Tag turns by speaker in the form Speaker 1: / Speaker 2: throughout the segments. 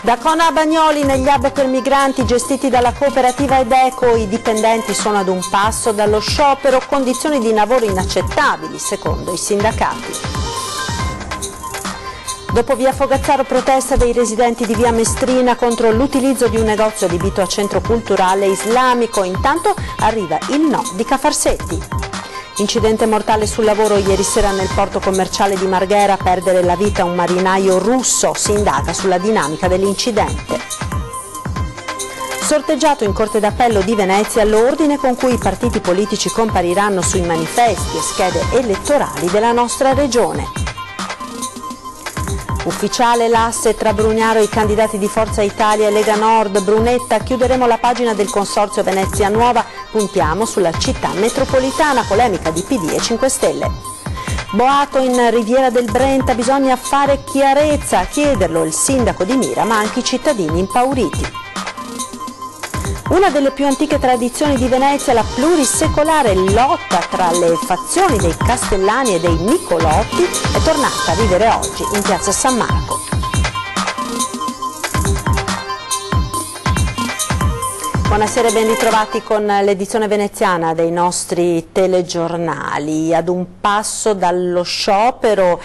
Speaker 1: Da Cona a Bagnoli, negli hub per migranti gestiti dalla cooperativa Edeco, i dipendenti sono ad un passo dallo sciopero, condizioni di lavoro inaccettabili, secondo i sindacati. Dopo via Fogazzaro, protesta dei residenti di via Mestrina contro l'utilizzo di un negozio adibito a centro culturale islamico. Intanto arriva il no di Cafarsetti. Incidente mortale sul lavoro ieri sera nel porto commerciale di Marghera, a perdere la vita un marinaio russo, si indaga sulla dinamica dell'incidente. Sorteggiato in Corte d'Appello di Venezia l'ordine con cui i partiti politici compariranno sui manifesti e schede elettorali della nostra regione. Ufficiale l'asse tra Brugnaro e i candidati di Forza Italia e Lega Nord. Brunetta: chiuderemo la pagina del consorzio Venezia Nuova, puntiamo sulla città metropolitana, polemica di PD e 5 Stelle. Boato in Riviera del Brenta: bisogna fare chiarezza, a chiederlo il sindaco di Mira ma anche i cittadini impauriti. Una delle più antiche tradizioni di Venezia, la plurisecolare lotta tra le fazioni dei Castellani e dei Nicolotti, è tornata a vivere oggi in piazza San Marco. Buonasera e ben ritrovati con l'edizione veneziana dei nostri telegiornali. Ad un passo dallo sciopero,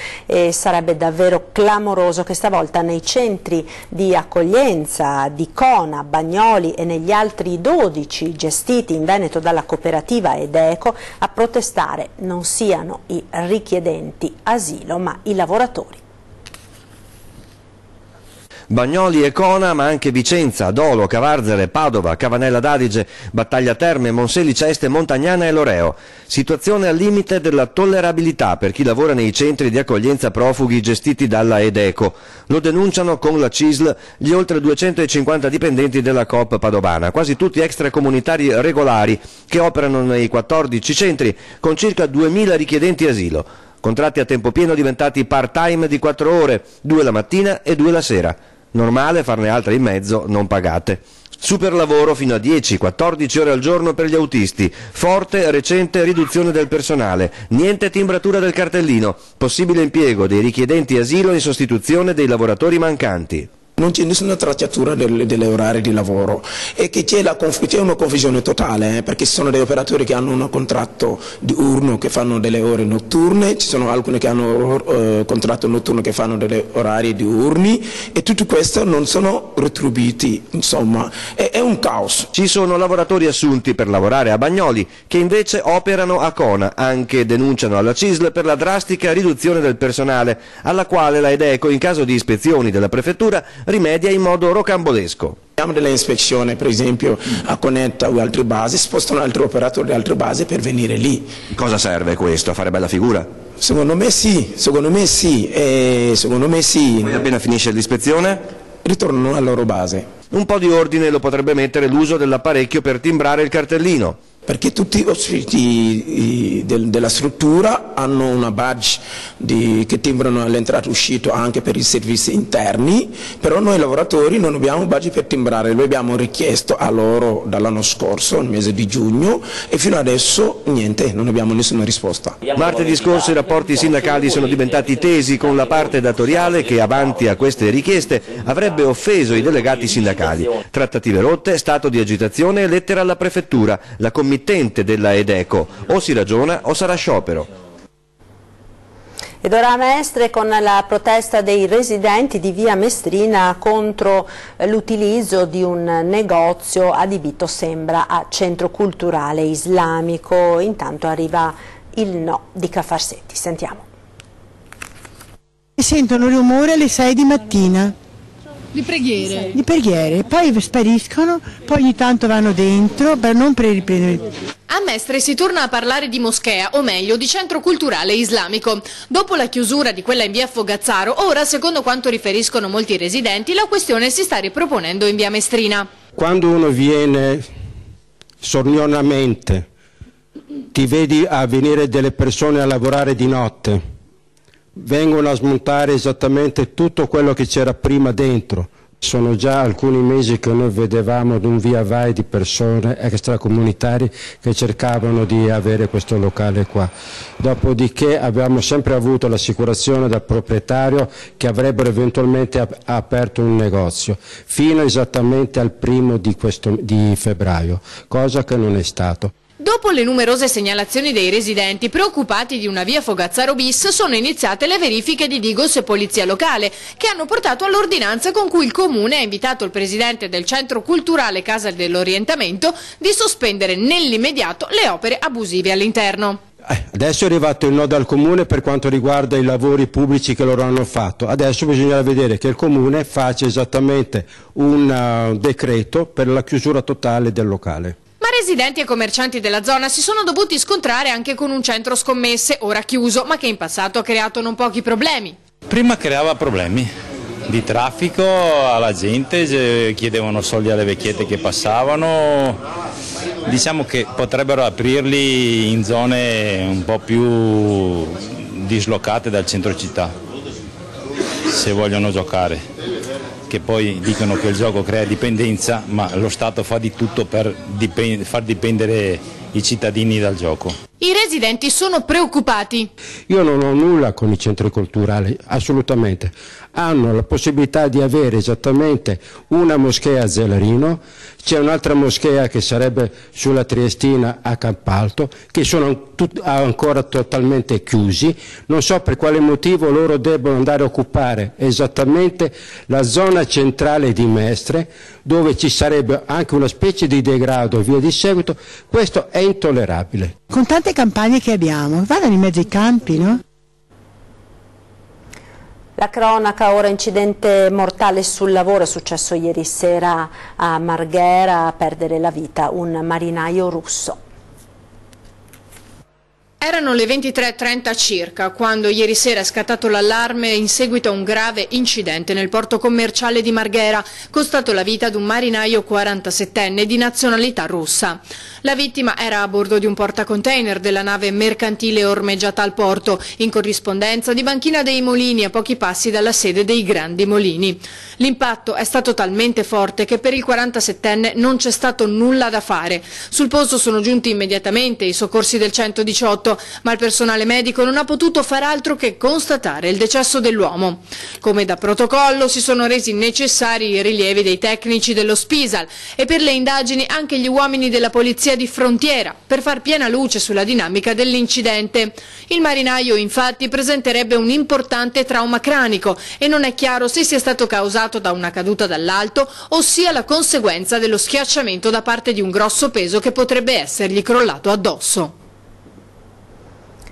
Speaker 1: sarebbe davvero clamoroso che stavolta nei centri di accoglienza di Cona, Bagnoli e negli altri 12 gestiti in Veneto dalla cooperativa Edeco a protestare non siano i richiedenti asilo ma i lavoratori.
Speaker 2: Bagnoli e Cona, ma anche Vicenza, Dolo, Cavarzere, Padova, Cavanella d'Adige, Battaglia Terme, Monselice Este, Montagnana e Loreo. Situazione al limite della tollerabilità per chi lavora nei centri di accoglienza profughi gestiti dalla Edeco. Lo denunciano con la CISL gli oltre 250 dipendenti della Coop padovana, quasi tutti extracomunitari regolari che operano nei 14 centri con circa 2000 richiedenti asilo. Contratti a tempo pieno diventati part-time di 4 ore, 2 la mattina e 2 la sera. Normale farne altre in mezzo non pagate. Superlavoro fino a 10-14 ore al giorno per gli autisti. Forte recente riduzione del personale. Niente timbratura del cartellino. Possibile impiego dei richiedenti asilo in sostituzione dei lavoratori mancanti.
Speaker 3: Non c'è nessuna tracciatura delle orari di lavoro e che c'è una confusione totale, perché ci sono dei operatori che hanno un contratto diurno che fanno delle ore notturne, ci sono alcuni che hanno contratto notturno che fanno degli orari diurni e tutto questo non sono retribuiti, insomma è un caos.
Speaker 2: Ci sono lavoratori assunti per lavorare a Bagnoli che invece operano a Cona, anche denunciano alla CISL per la drastica riduzione del personale, alla quale la Edeco in caso di ispezioni della prefettura rimedia in modo rocambolesco.
Speaker 3: Abbiamo delle ispezioni, per esempio a Conetta o altre basi, spostano altri operatori di altre basi per venire lì.
Speaker 2: Cosa serve questo? A fare bella figura?
Speaker 3: Secondo me sì, secondo me sì.
Speaker 2: Poi appena finisce l'ispezione?
Speaker 3: Ritornano alla loro base.
Speaker 2: Un po' di ordine lo potrebbe mettere l'uso dell'apparecchio per timbrare il cartellino.
Speaker 3: Perché tutti gli ospiti della struttura hanno una badge che timbrano all'entrata e uscita anche per i servizi interni, però noi lavoratori non abbiamo badge per timbrare, lo abbiamo richiesto a loro dall'anno scorso, nel mese di giugno, e fino adesso niente, non abbiamo nessuna risposta.
Speaker 2: Martedì scorso i rapporti sindacali sono diventati tesi con la parte datoriale che avanti a queste richieste avrebbe offeso i delegati sindacali. Trattative rotte, stato di agitazione e lettera alla prefettura, la commissione della Edeco, o si ragiona o sarà sciopero.
Speaker 1: Ed ora a Mestre con la protesta dei residenti di via Mestrina contro l'utilizzo di un negozio adibito, sembra, a centro culturale islamico. Intanto arriva il no di Cafarsetti, sentiamo.
Speaker 4: Sentono rumore alle 6 di mattina.
Speaker 5: Di preghiere?
Speaker 4: Di preghiere, poi spariscono, poi ogni tanto vanno dentro per non riprendere.
Speaker 5: A Mestre si torna a parlare di moschea, o meglio di centro culturale islamico. Dopo la chiusura di quella in via Fogazzaro, ora, secondo quanto riferiscono molti residenti, la questione si sta riproponendo in via Mestrina.
Speaker 6: Quando uno viene sornionamente, ti vedi a venire delle persone a lavorare di notte, vengono a smontare esattamente tutto quello che c'era prima dentro, Sono già alcuni mesi che noi vedevamo un via vai di persone extracomunitari che cercavano di avere questo locale qua. Dopodiché abbiamo sempre avuto l'assicurazione dal proprietario che avrebbero eventualmente aperto un negozio, fino esattamente al 1° di febbraio, cosa che non è stato.
Speaker 5: Dopo le numerose segnalazioni dei residenti preoccupati di una via Fogazzaro bis, sono iniziate le verifiche di Digos e Polizia Locale, che hanno portato all'ordinanza con cui il Comune ha invitato il presidente del Centro Culturale Casa dell'Orientamento di sospendere nell'immediato le opere abusive all'interno.
Speaker 6: Adesso è arrivato il no dal Comune per quanto riguarda i lavori pubblici che loro hanno fatto. Adesso bisogna vedere che il Comune faccia esattamente un decreto per la chiusura totale del locale.
Speaker 5: Ma residenti e commercianti della zona si sono dovuti scontrare anche con un centro scommesse, ora chiuso, ma che in passato ha creato non pochi problemi.
Speaker 7: Prima creava problemi di traffico alla gente, chiedevano soldi alle vecchiette che passavano. Diciamo che potrebbero aprirli in zone un po' più dislocate dal centro città, se vogliono giocare. Che poi dicono che il gioco crea dipendenza, ma lo Stato fa di tutto per far dipendere i cittadini dal gioco.
Speaker 5: I residenti sono preoccupati.
Speaker 6: Io non ho nulla con i centri culturali, assolutamente. Hanno la possibilità di avere esattamente una moschea a Zelarino, c'è un'altra moschea che sarebbe sulla Triestina a Campalto, che sono ancora totalmente chiusi. Non so per quale motivo loro debbano andare a occupare esattamente la zona centrale di Mestre, dove ci sarebbe anche una specie di degrado e via di seguito. Questo è intollerabile.
Speaker 4: Con tante campagne che abbiamo, vadano in mezzo ai campi, no?
Speaker 1: La cronaca, ora incidente mortale sul lavoro, è successo ieri sera a Marghera, a perdere la vita un marinaio russo.
Speaker 5: Erano le 23:30 circa, quando ieri sera è scattato l'allarme in seguito a un grave incidente nel porto commerciale di Marghera, costato la vita ad un marinaio 47enne di nazionalità russa. La vittima era a bordo di un portacontainer della nave mercantile ormeggiata al porto, in corrispondenza di Banchina dei Molini, a pochi passi dalla sede dei Grandi Molini. L'impatto è stato talmente forte che per il 47enne non c'è stato nulla da fare. Sul posto sono giunti immediatamente i soccorsi del 118, ma il personale medico non ha potuto far altro che constatare il decesso dell'uomo. Come da protocollo si sono resi necessari i rilievi dei tecnici dello Spisal e per le indagini anche gli uomini della polizia di frontiera, per far piena luce sulla dinamica dell'incidente. Il marinaio infatti presenterebbe un importante trauma cranico e non è chiaro se sia stato causato da una caduta dall'alto o sia la conseguenza dello schiacciamento da parte di un grosso peso che potrebbe essergli crollato addosso.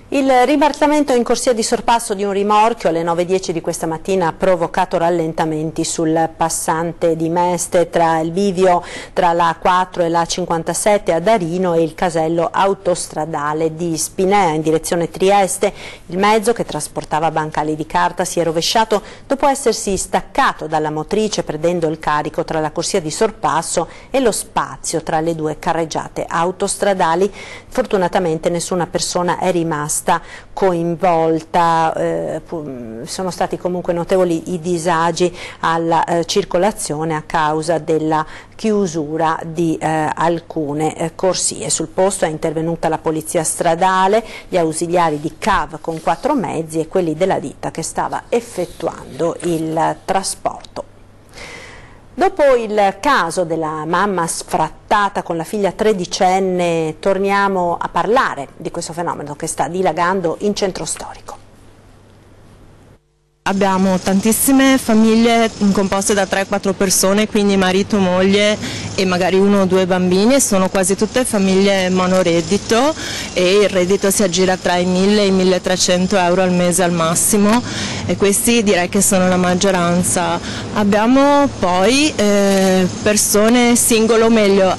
Speaker 1: Il ribaltamento in corsia di sorpasso di un rimorchio alle 9:10 di questa mattina ha provocato rallentamenti sul passante di Mestre tra il bivio tra la A4 e la A57 ad Arino e il casello autostradale di Spinea in direzione Trieste. Il mezzo, che trasportava bancali di carta, si è rovesciato dopo essersi staccato dalla motrice, perdendo il carico tra la corsia di sorpasso e lo spazio tra le due carreggiate autostradali. Fortunatamente nessuna persona è rimasta coinvolta, sono stati comunque notevoli i disagi alla circolazione a causa della chiusura di alcune corsie. Sul posto è intervenuta la polizia stradale, gli ausiliari di CAV con 4 mezzi e quelli della ditta che stava effettuando il trasporto. Dopo il caso della mamma sfrattata con la figlia tredicenne, torniamo a parlare di questo fenomeno che sta dilagando in centro storico.
Speaker 8: Abbiamo tantissime famiglie composte da 3-4 persone, quindi marito, moglie e magari 1 o 2 bambini, sono quasi tutte famiglie monoreddito e il reddito si aggira tra i 1.000 e i 1.300 euro al mese al massimo e questi direi che sono la maggioranza. Abbiamo poi persone singolo, o meglio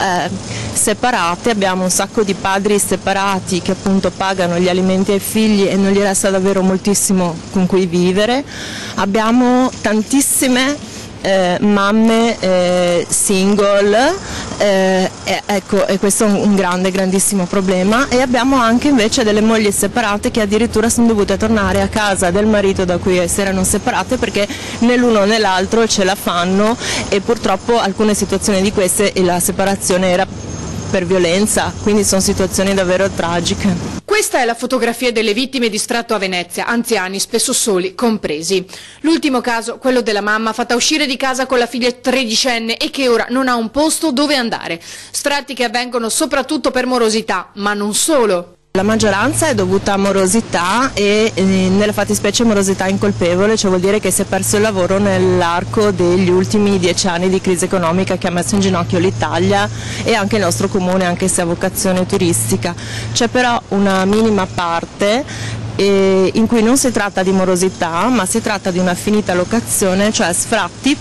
Speaker 8: separate, abbiamo un sacco di padri separati che appunto pagano gli alimenti ai figli e non gli resta davvero moltissimo con cui vivere. Abbiamo tantissime mamme single Ecco, e questo è un grandissimo problema. E abbiamo anche invece delle mogli separate che addirittura sono dovute tornare a casa del marito da cui si erano separate perché né l'uno né l'altro ce la fanno, e purtroppo alcune situazioni di queste la separazione era per violenza, quindi sono situazioni davvero tragiche.
Speaker 5: Questa è la fotografia delle vittime di sfratto a Venezia, anziani, spesso soli, compresi. L'ultimo caso, quello della mamma fatta uscire di casa con la figlia tredicenne e che ora non ha un posto dove andare. Sfratti che avvengono soprattutto per morosità, ma non solo.
Speaker 8: La maggioranza è dovuta a morosità e nella fattispecie morosità incolpevole, cioè vuol dire che si è perso il lavoro nell'arco degli ultimi 10 anni di crisi economica che ha messo in ginocchio l'Italia e anche il nostro comune, anche se ha vocazione turistica. C'è però una minima parte in cui non si tratta di morosità, ma si tratta di una finita locazione, cioè sfratti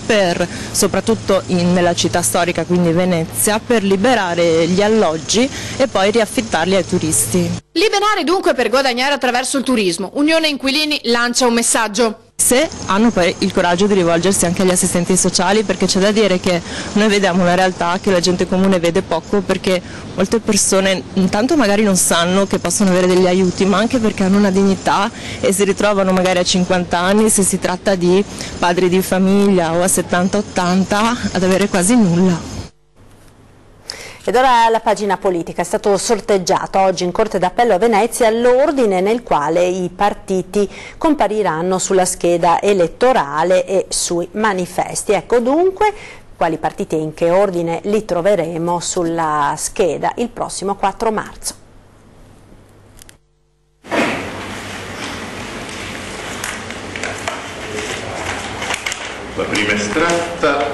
Speaker 8: soprattutto nella città storica, quindi Venezia, per liberare gli alloggi e poi riaffittarli ai turisti.
Speaker 5: Liberare dunque per guadagnare attraverso il turismo. Unione Inquilini lancia un messaggio.
Speaker 8: Se hanno poi il coraggio di rivolgersi anche agli assistenti sociali, perché c'è da dire che noi vediamo una realtà che la gente comune vede poco, perché molte persone intanto magari non sanno che possono avere degli aiuti, ma anche perché hanno una dignità e si ritrovano magari a 50 anni, se si tratta di padri di famiglia, o a 70-80 ad avere quasi nulla.
Speaker 1: Ed ora la pagina politica. È stato sorteggiato oggi in Corte d'Appello a Venezia l'ordine nel quale i partiti compariranno sulla scheda elettorale e sui manifesti. Ecco dunque quali partiti e in che ordine li troveremo sulla scheda il prossimo 4 marzo.
Speaker 9: La prima estratta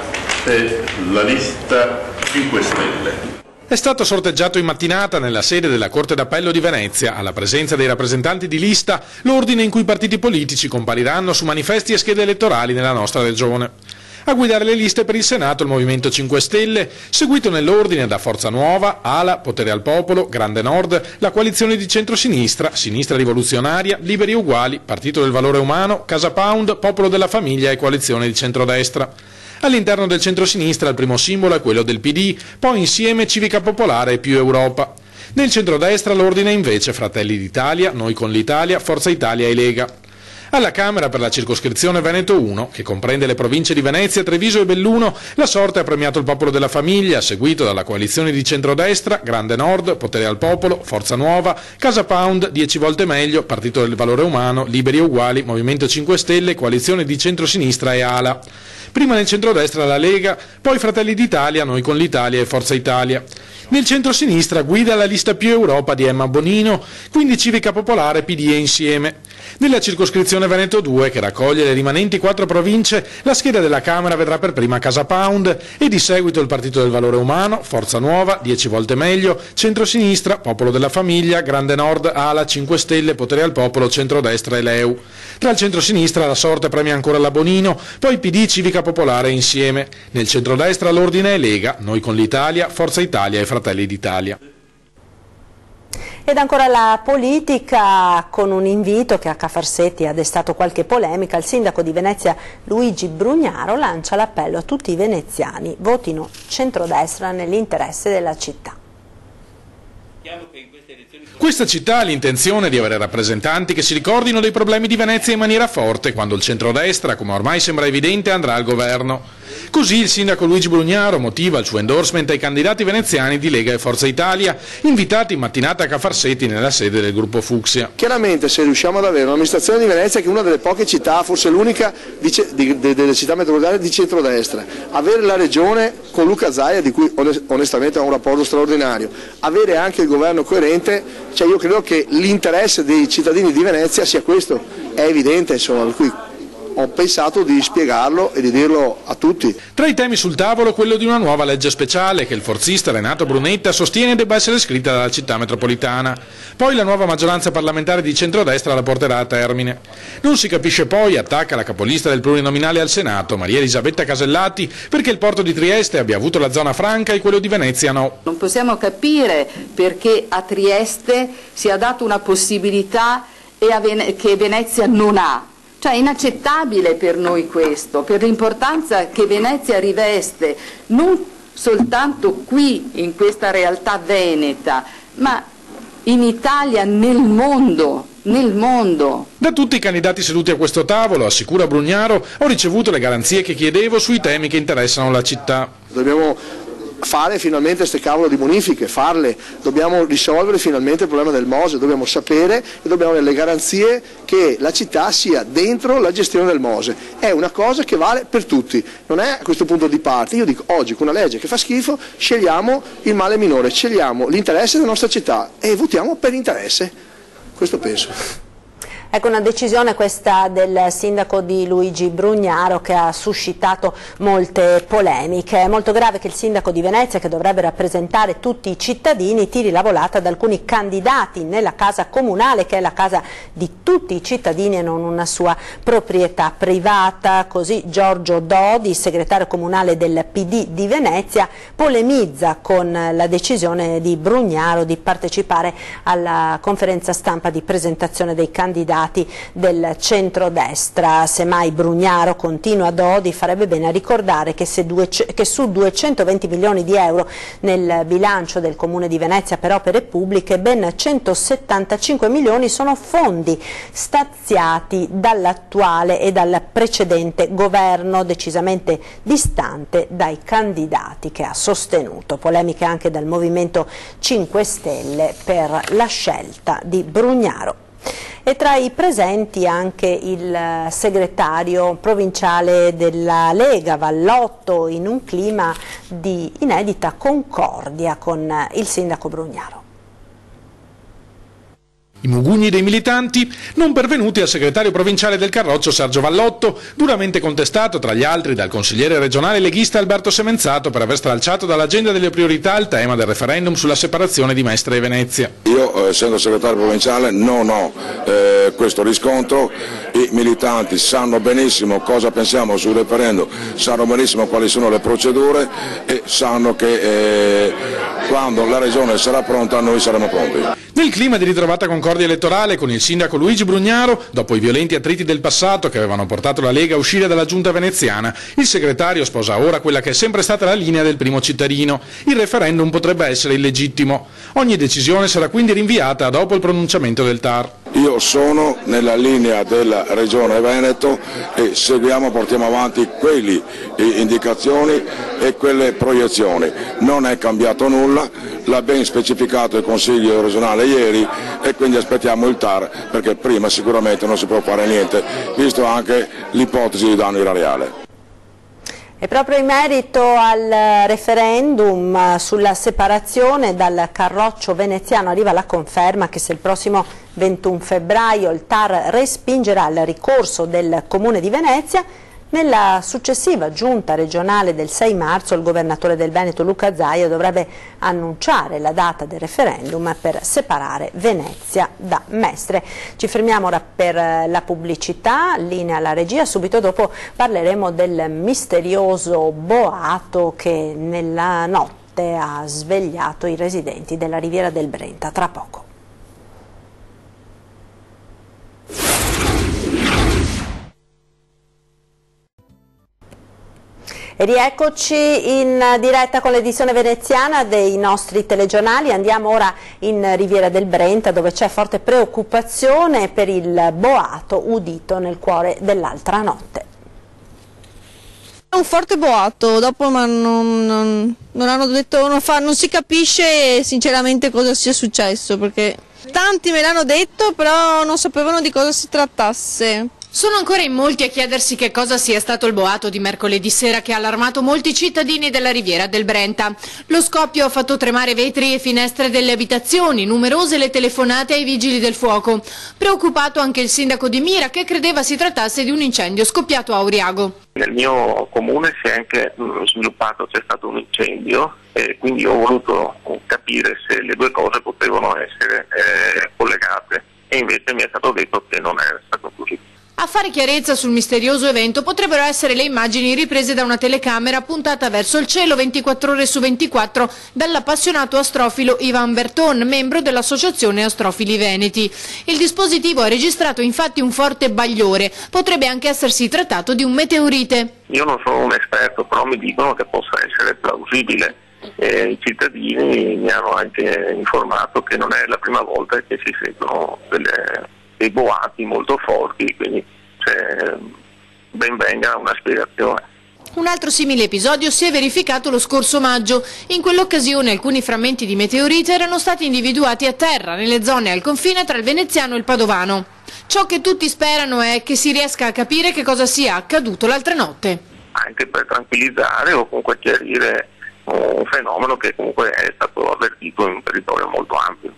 Speaker 9: è la lista 5 Stelle.
Speaker 10: È stato sorteggiato in mattinata nella sede della Corte d'Appello di Venezia, alla presenza dei rappresentanti di lista, l'ordine in cui i partiti politici compariranno su manifesti e schede elettorali nella nostra regione. A guidare le liste per il Senato il Movimento 5 Stelle, seguito nell'ordine da Forza Nuova, ALA, Potere al Popolo, Grande Nord, la coalizione di centrosinistra, Sinistra Rivoluzionaria, Liberi e Uguali, Partito del Valore Umano, Casa Pound, Popolo della Famiglia e coalizione di centrodestra. All'interno del centrosinistra il primo simbolo è quello del PD, poi insieme Civica Popolare e Più Europa. Nel centrodestra l'ordine è invece Fratelli d'Italia, Noi con l'Italia, Forza Italia e Lega. Alla Camera per la circoscrizione Veneto 1, che comprende le province di Venezia, Treviso e Belluno, la sorte ha premiato il Popolo della Famiglia, seguito dalla coalizione di centrodestra, Grande Nord, Potere al Popolo, Forza Nuova, Casa Pound, 10 volte meglio, Partito del Valore Umano, Liberi e Uguali, Movimento 5 Stelle, coalizione di centrosinistra e ALA. Prima nel centrodestra la Lega, poi Fratelli d'Italia, Noi con l'Italia e Forza Italia. Nel centrosinistra guida la lista Più Europa di Emma Bonino, quindi Civica Popolare, PD e Insieme. Nella circoscrizione Veneto 2, che raccoglie le rimanenti 4 province, la scheda della Camera vedrà per prima Casa Pound e di seguito il Partito del Valore Umano, Forza Nuova, 10 volte meglio, Centrosinistra, Popolo della Famiglia, Grande Nord, ALA, 5 Stelle, Potere al Popolo, Centrodestra e Leu. Tra il centrosinistra la sorte premia ancora la Bonino, poi PD, Civica Popolare e Insieme. Nel centrodestra l'ordine è Lega, Noi con l'Italia, Forza Italia e Fratelli d'Italia.
Speaker 1: Ed ancora la politica, con un invito che a Cafarsetti ha destato qualche polemica. Il sindaco di Venezia Luigi Brugnaro lancia l'appello a tutti i veneziani: votino centrodestra nell'interesse della città.
Speaker 10: Questa città ha l'intenzione di avere rappresentanti che si ricordino dei problemi di Venezia in maniera forte quando il centrodestra, come ormai sembra evidente, andrà al governo. Così il sindaco Luigi Brugnaro motiva il suo endorsement ai candidati veneziani di Lega e Forza Italia, invitati in mattinata a Cafarsetti nella sede del gruppo Fucsia.
Speaker 11: Chiaramente, se riusciamo ad avere un'amministrazione di Venezia, che è una delle poche città, forse l'unica delle città metropolitane di centrodestra, avere la regione con Luca Zaia, di cui onestamente ho un rapporto straordinario, avere anche il governo coerente, cioè io credo che l'interesse dei cittadini di Venezia sia questo, è evidente, insomma, per cui ho pensato di spiegarlo e di dirlo a tutti.
Speaker 10: Tra i temi sul tavolo quello di una nuova legge speciale che il forzista Renato Brunetta sostiene debba essere scritta dalla città metropolitana. Poi la nuova maggioranza parlamentare di centrodestra la porterà a termine. Non si capisce poi, attacca la capolista del plurinominale al Senato, Maria Elisabetta Casellati, perché il porto di Trieste abbia avuto la zona franca e quello di Venezia no.
Speaker 12: Non possiamo capire perché a Trieste sia dato una possibilità che Venezia non ha. Cioè è inaccettabile per noi questo, per l'importanza che Venezia riveste non soltanto qui in questa realtà veneta, ma in Italia, nel mondo.
Speaker 10: Da tutti i candidati seduti a questo tavolo, assicura Brugnaro, ho ricevuto le garanzie che chiedevo sui temi che interessano la città.
Speaker 11: Dobbiamo fare finalmente queste cavolo di bonifiche, dobbiamo risolvere finalmente il problema del Mose, dobbiamo sapere e dobbiamo avere le garanzie che la città sia dentro la gestione del Mose. È una cosa che vale per tutti, non è a questo punto di parte. Io dico, oggi con una legge che fa schifo scegliamo il male minore, scegliamo l'interesse della nostra città e votiamo per interesse, questo penso.
Speaker 1: Ecco, una decisione questa del sindaco di Luigi Brugnaro che ha suscitato molte polemiche. È molto grave che il sindaco di Venezia, che dovrebbe rappresentare tutti i cittadini, tiri la volata ad alcuni candidati nella casa comunale, che è la casa di tutti i cittadini e non una sua proprietà privata. Così Giorgio Dodi, segretario comunale del PD di Venezia, polemizza con la decisione di Brugnaro di partecipare alla conferenza stampa di presentazione dei candidati del centrodestra. Semmai Brugnaro, continua Dodi, farebbe bene a ricordare che su 220 milioni di euro nel bilancio del Comune di Venezia per opere pubbliche, ben 175 milioni sono fondi staziati dall'attuale e dal precedente governo, decisamente distante dai candidati che ha sostenuto. Polemiche anche dal Movimento 5 Stelle per la scelta di Brugnaro. E tra i presenti anche il segretario provinciale della Lega, Vallotto, in un clima di inedita concordia con il sindaco Brugnaro.
Speaker 10: I mugugni dei militanti non pervenuti al segretario provinciale del Carroccio Sergio Vallotto, duramente contestato tra gli altri dal consigliere regionale leghista Alberto Semenzato per aver stralciato dall'agenda delle priorità il tema del referendum sulla separazione di Mestre e Venezia.
Speaker 13: Io, essendo segretario provinciale, non ho questo riscontro. I militanti sanno benissimo cosa pensiamo sul referendum, sanno benissimo quali sono le procedure e sanno che quando la regione sarà pronta noi saremo pronti.
Speaker 10: Nel clima di ritrovata concordia elettorale con il sindaco Luigi Brugnaro, dopo i violenti attriti del passato che avevano portato la Lega a uscire dalla giunta veneziana, il segretario sposa ora quella che è sempre stata la linea del primo cittadino. Il referendum potrebbe essere illegittimo. Ogni decisione sarà quindi rinviata dopo il pronunciamento del TAR.
Speaker 13: Io sono nella linea della Regione Veneto e portiamo avanti quelle indicazioni e quelle proiezioni. Non è cambiato nulla, l'ha ben specificato il Consiglio regionale ieri e quindi aspettiamo il TAR, perché prima sicuramente non si può fare niente, visto anche l'ipotesi di danno erariale.
Speaker 1: E proprio in merito al referendum sulla separazione, dal Carroccio veneziano arriva la conferma che se il prossimo 21 febbraio il TAR respingerà il ricorso del Comune di Venezia, nella successiva giunta regionale del 6 marzo il governatore del Veneto Luca Zaia dovrebbe annunciare la data del referendum per separare Venezia da Mestre. Ci fermiamo ora per la pubblicità, linea alla regia, subito dopo parleremo del misterioso boato che nella notte ha svegliato i residenti della Riviera del Brenta. Tra poco. E rieccoci in diretta con l'edizione veneziana dei nostri telegiornali. Andiamo ora in Riviera del Brenta, dove c'è forte preoccupazione per il boato udito nel cuore dell'altra notte.
Speaker 14: Un forte boato, dopo ma non hanno detto, non si capisce sinceramente cosa sia successo, perché tanti me l'hanno detto, però non sapevano di cosa si trattasse.
Speaker 5: Sono ancora in molti a chiedersi che cosa sia stato il boato di mercoledì sera che ha allarmato molti cittadini della Riviera del Brenta. Lo scoppio ha fatto tremare vetri e finestre delle abitazioni, numerose le telefonate ai vigili del fuoco. Preoccupato anche il sindaco di Mira, che credeva si trattasse di un incendio scoppiato a Auriago.
Speaker 15: Nel mio comune si è anche sviluppato, c'è stato un incendio e quindi ho voluto capire se le due cose potevano essere collegate e invece mi è stato detto che non è stato così.
Speaker 5: A fare chiarezza sul misterioso evento potrebbero essere le immagini riprese da una telecamera puntata verso il cielo 24 ore su 24 dall'appassionato astrofilo Ivan Berton, membro dell'Associazione Astrofili Veneti. Il dispositivo ha registrato infatti un forte bagliore, potrebbe anche essersi trattato di un meteorite.
Speaker 15: Io non sono un esperto, però mi dicono che possa essere plausibile. I cittadini mi hanno anche informato che non è la prima volta che si sentono dei boati molto forti, quindi ben venga una spiegazione.
Speaker 5: Un altro simile episodio si è verificato lo scorso maggio. In quell'occasione alcuni frammenti di meteorite erano stati individuati a terra nelle zone al confine tra il veneziano e il padovano. Ciò che tutti sperano è che si riesca a capire che cosa sia accaduto l'altra notte.
Speaker 15: Anche per tranquillizzare o comunque chiarire un fenomeno che comunque è stato avvertito in un territorio molto ampio.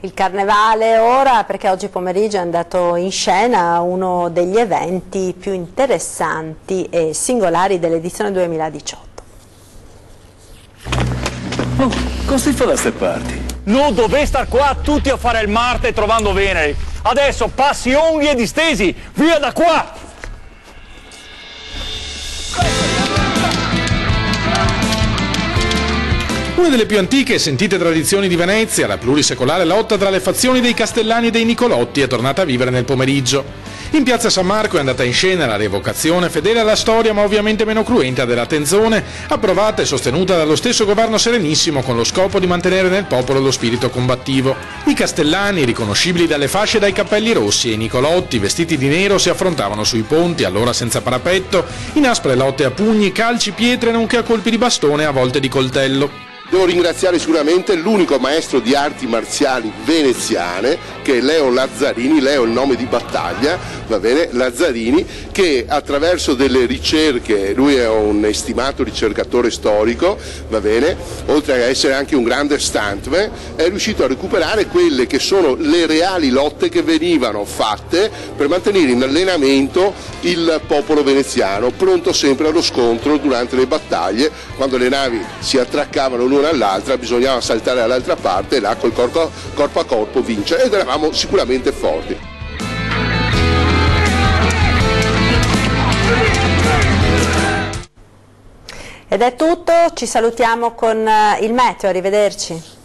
Speaker 1: Il carnevale ora, perché oggi pomeriggio è andato in scena uno degli eventi più interessanti e singolari dell'edizione 2018.
Speaker 16: Oh, cosa si fa da queste parti?
Speaker 17: Non dovete star qua tutti a fare il Marte trovando Venere. Adesso passi unghie distesi, via da qua!
Speaker 10: Una delle più antiche e sentite tradizioni di Venezia, la plurisecolare lotta tra le fazioni dei Castellani e dei Nicolotti, è tornata a vivere nel pomeriggio. In piazza San Marco è andata in scena la rievocazione, fedele alla storia ma ovviamente meno cruenta, della Tenzone, approvata e sostenuta dallo stesso governo Serenissimo con lo scopo di mantenere nel popolo lo spirito combattivo. I Castellani, riconoscibili dalle fasce e dai cappelli rossi, e i Nicolotti, vestiti di nero, si affrontavano sui ponti, allora senza parapetto, in aspre lotte a pugni, calci, pietre, nonché a colpi di bastone e a volte di coltello.
Speaker 18: Devo ringraziare sicuramente l'unico maestro di arti marziali veneziane, che è Leo Lazzarini. Leo è il nome di battaglia, va bene? Lazzarini, che attraverso delle ricerche, lui è un estimato ricercatore storico, va bene? Oltre a essere anche un grande stuntman, è riuscito a recuperare quelle che sono le reali lotte che venivano fatte per mantenere in allenamento il popolo veneziano, pronto sempre allo scontro durante le battaglie, quando le navi si attraccavano l'una all'altra, bisognava saltare dall'altra parte e là col corpo a corpo vincere, ed eravamo sicuramente forti.
Speaker 1: Ed è tutto, ci salutiamo con il meteo, arrivederci.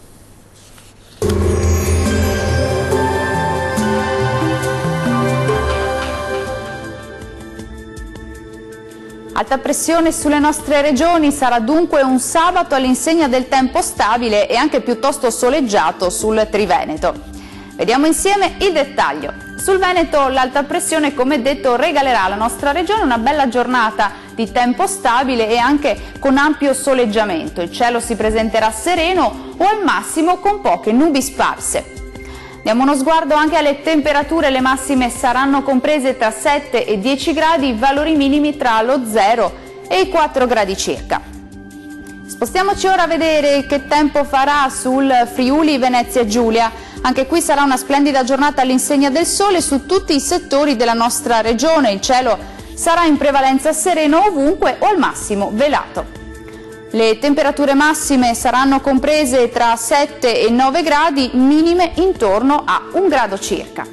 Speaker 19: Alta pressione sulle nostre regioni, sarà dunque un sabato all'insegna del tempo stabile e anche piuttosto soleggiato sul Triveneto. Vediamo insieme il dettaglio. Sul Veneto l'alta pressione, come detto, regalerà alla nostra regione una bella giornata di tempo stabile e anche con ampio soleggiamento. Il cielo si presenterà sereno o al massimo con poche nubi sparse. Diamo uno sguardo anche alle temperature, le massime saranno comprese tra 7 e 10 gradi, valori minimi tra lo 0 e i 4 gradi circa. Spostiamoci ora a vedere che tempo farà sul Friuli Venezia Giulia. Anche qui sarà una splendida giornata all'insegna del sole su tutti i settori della nostra regione. Il cielo sarà in prevalenza sereno ovunque o al massimo velato. Le temperature massime saranno comprese tra 7 e 9 gradi, minime intorno a 1 grado circa.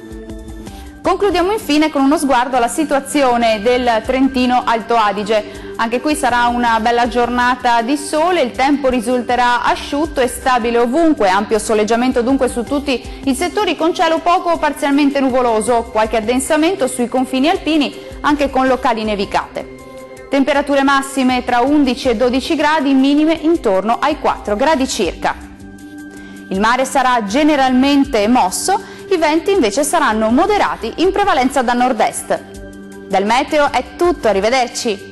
Speaker 19: Concludiamo infine con uno sguardo alla situazione del Trentino Alto Adige. Anche qui sarà una bella giornata di sole, il tempo risulterà asciutto e stabile ovunque, ampio soleggiamento dunque su tutti i settori con cielo poco o parzialmente nuvoloso, qualche addensamento sui confini alpini anche con locali nevicate. Temperature massime tra 11 e 12 gradi, minime intorno ai 4 gradi circa. Il mare sarà generalmente mosso, i venti invece saranno moderati in prevalenza da nord-est. Dal meteo è tutto, arrivederci.